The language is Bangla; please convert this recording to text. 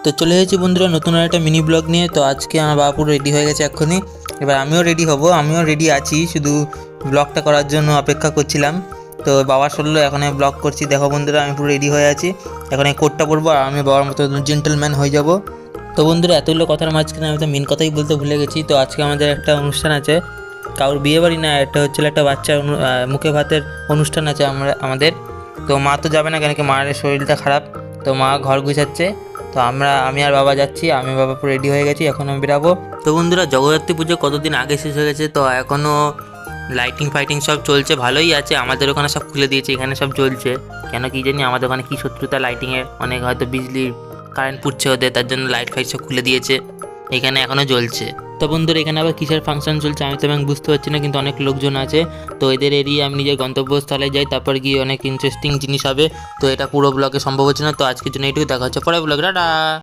তো চলে এসেছি বন্ধুরা নতুন একটা মিনি ব্লগ নিয়ে। তো আজকে আমার বাবা পুরো রেডি হয়ে গেছে এক্ষুনি। এবার আমিও রেডি হব, আমিও রেডি আছি, শুধু ব্লগটা করার জন্য অপেক্ষা করছিলাম। তো বাবা শুনলো, এখন আমি ব্লগ করছি। দেখো বন্ধুরা, আমি পুরো রেডি হয়ে আছি। এখন এই কোটটা পরবো আর আমি বাবার মতো জেন্টলম্যান হয়ে যাব। তো বন্ধুরা, এতগুলো কথার মাঝখানে আমি তো মেন কথাই বলতে ভুলে গেছি। তো আজকে আমাদের একটা অনুষ্ঠান আছে, কারোর বিয়ে বাড়ি না, এটা হচ্ছে একটা বাচ্চার মুখে ভাতের অনুষ্ঠান আছে আমাদের। তো মা তো যাবে না, কেন কি মায়ের শরীরটা খারাপ। তো মা ঘর গুছাচ্ছে। তো আমি আর বাবা যাচ্ছি, আমি বাবা পুরো রেডি হয়ে গেছি, এখন আমি বেরাবো। তো বন্ধুরা, জগদ্ধাত্রী পুজো কতদিন আগে শেষ হয়ে গেছে, তো এখনও লাইটিং ফাইটিং সব চলছে, ভালোই আছে। আমাদের ওখানে সব খুলে দিয়েছে, এখানে সব চলছে। কেন কি জানি আমাদের ওখানে কী শত্রুতা লাইটিংয়ের, অনেক হয়তো বিজলি কারেন্ট পুড়ছে ওদের, তার জন্য লাইট ফাইট সব খুলে দিয়েছে, এখানে এখনও জ্বলছে। তো বন্ধুরা, এখানে আবার কিসের ফাংশন চলছে আমি তো বুঝতে পারছি না, কিন্তু অনেক লোকজন আছে। তো এদের এরিয়া আমি নিজের গন্তব্যস্থলে যাই, তারপর গিয়ে অনেক ইন্টারেস্টিং জিনিস হবে। তো এটা পুরো ব্লগে সম্ভব হচ্ছে না, তো আজকের জন্য এইটুকু, দেখা হচ্ছে পরের ব্লগে, টাটা।